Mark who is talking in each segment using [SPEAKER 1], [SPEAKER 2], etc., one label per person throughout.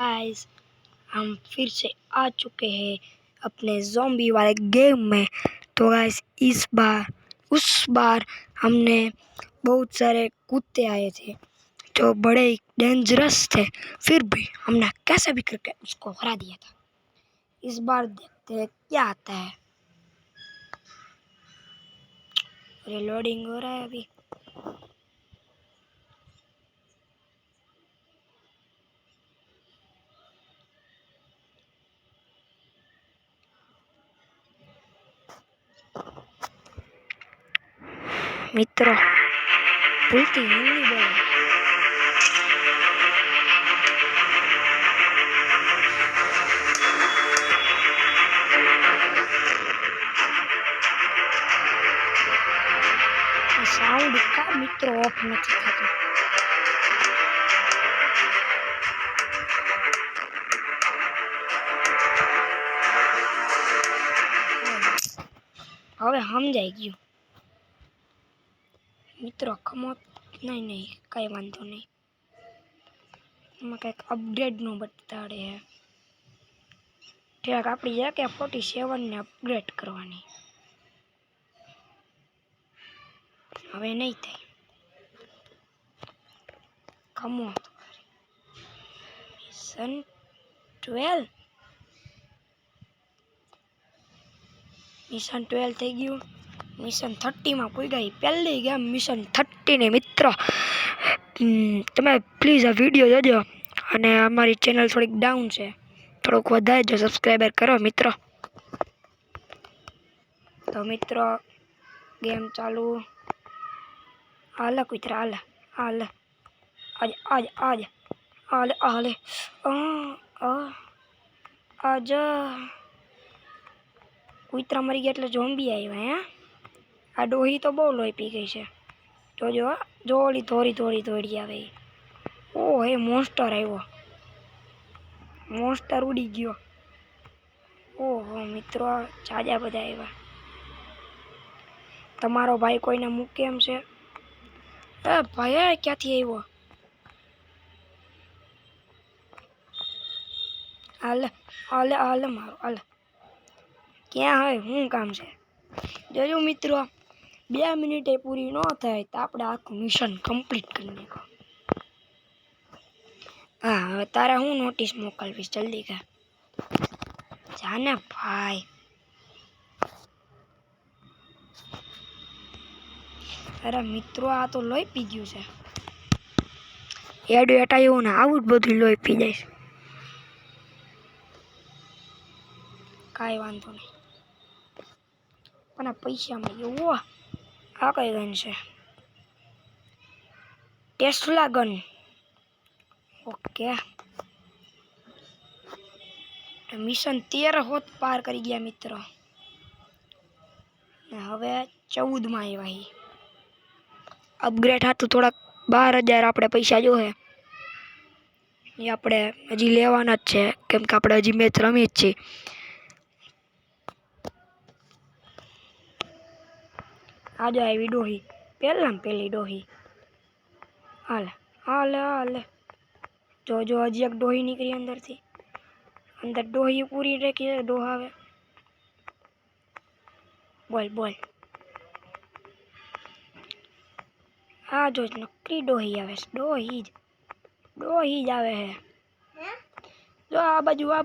[SPEAKER 1] Guys, हम फिर से आ चुके हैं अपने ज़ॉम्बी वाले गेम में। तो गाइस उस बार हमने बहुत सारे कुत्ते आए थे जो बड़े ही डेंजरस थे, फिर भी हमने कैसे भी करके उसको हरा दिया था। इस बार देखते हैं क्या आता है। रिलोडिंग हो रहा है अभी। मित्रों, भूलती हिंदी बोलो। साउंड का मित्रों ऑफ नहीं थતું। હવે સમજાઈ ગયું મિત્રો। ખમો નહીં કઈ વાંધો નહીં। એમાં કંઈક અપગ્રેડનું બતાડે છે। ઠીક, આપણી AK-47 ને અપગ્રેડ કરવાની। હવે નહીં થાય। ખમો મિશન 12 મિશન 12 થઈ ગયું। મિશન 30 માં કોઈ ગઈ પહેલી ગેમ મિશન 30 ને મિત્રો તમે પ્લીઝ આ વિડિયો જોજો અને અમારી ચેનલ થોડીક ડાઉન છે, થોડુંક વધારજો, સબસ્ક્રાઇબર કરો મિત્રો। તો મિત્રો ગેમ ચાલુ। હાલે કુતરા હાલે આજ કુતરા મરી ગયા એટલે ઝોમ્બી આવ્યા। હે આ ડોહી તો બહુ લોહી પી ગઈ છે। જોજો જો ઓલી થોડી આવે। ઓ હે મોન્સ્ટર આવ્યો, મોન્સ્ટર ઉડી ગયો। ઓહો મિત્રો, જાજા બધા આવ્યા। તમારો ભાઈ કોઈને મૂકે એમ છે? એ ભાઈ ક્યાંથી આવ્યો? હાલે મારો હાલે। ક્યાં હોય શું કામ છે? જોજો મિત્રો, 2 મિનિટે પૂરી ન થાય તો આપણે આખું મિશન કમ્પ્લીટ કરી નાખો। હા, હવે તારે હું નોટિસ મોકલવીશ, જલ્દી કર જાને ભાઈ। અરે મિત્રો, આ તો લોહી પી ગયું છે। એડું એવું ને આવું જ બધું લોહી પી જાય છે। કાંઈ વાંધો નહીં, પણ આ પૈસા મળી ગયા। આ કઈ ગન છે? Tesla gun. ઓકે, મિશન 13 હોત પાર કરી ગયા મિત્રો। હવે 14 માં આવ્યા। અપગ્રેડ હતું થોડાક 12,000 આપણે પૈસા જોહે, એ આપણે હજી લેવાના જ છે, કેમ કે આપણે હજી મેચ રમી જ છીએ। આજે આવી ડોહી, પહેલી ડોહી। હાલે જો હજી એક ડોહી નીકળી અંદરથી। અંદર ડોહી પૂરી રાખી ડોહા આવે। બોલ હા જો નકરી ડોહી આવે છે। ડોહી જ આવે છે। જો આ બાજુ હાલ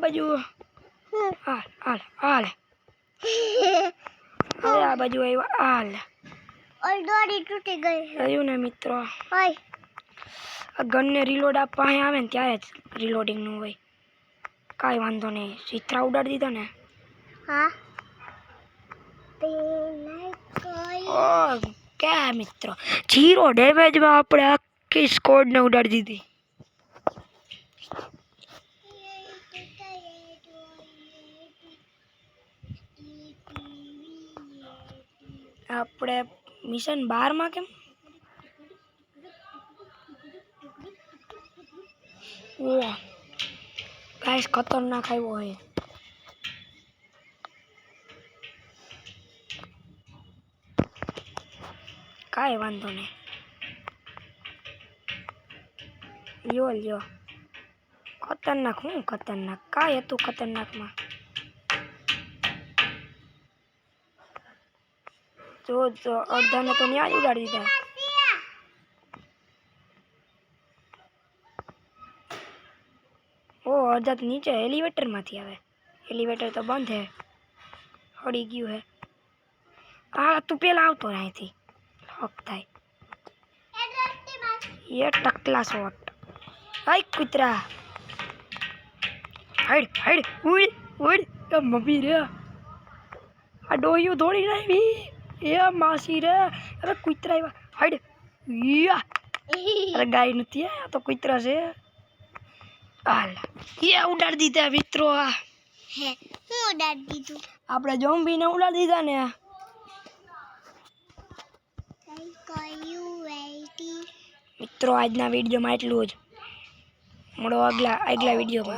[SPEAKER 1] હવે આ બાજુ આવ્યો। હાલ દોરી તૂટી ગઈ રહ્યું ને મિત્રો। આ ગનને રીલોડ આપવા અહીં આવે ને ત્યારે જ રીલોડિંગ નું હોય। કાંઈ વાંધો નહીં, ચિત્રા ઉડાડી દીધા ને। હા ઓકે મિત્રો, 0 ડેમેજમાં આપણે આખી સ્કોડને ઉડાડી દીધી। આપણે મિશન 12 માં કેમ? ઓહ ગાઈસ, ખતરનાક આવ્યો હોય। કાંઈ વાંધો નહીં, લ્યો ખતરનાક હું ખતરનાક કાંઈ હતું ખતરનાકમાં જો અડધાને તો ન્યા જ ઉડાડી દીધા ઓ અડધા તો નીચે એલિવેટરમાંથી આવે એલિવેટર તો બંધ હે હળી ગયું હે હા તું પેલા આવતો રહે અહીંથી હક થાય ये टकला शॉट हाय कुतरा हाइड हाइड उड़ उड़ ए मम्मी रे आ डोयू दौड़ी रही ए मासी रे अरे कुतरा हाइड या अरे गाय नहीं है तो कुतरा से हाल ये उड़ा दीधा मित्रो आ
[SPEAKER 2] હે હું ઉડાડી દીધું
[SPEAKER 1] આપણે ઝોમ્બી ને ઉડાડી દીધા ને
[SPEAKER 2] કયું વેટી
[SPEAKER 1] મિત્રો આજના વિડીયોમાં એટલું જ મળો આગલા વિડીયોમાં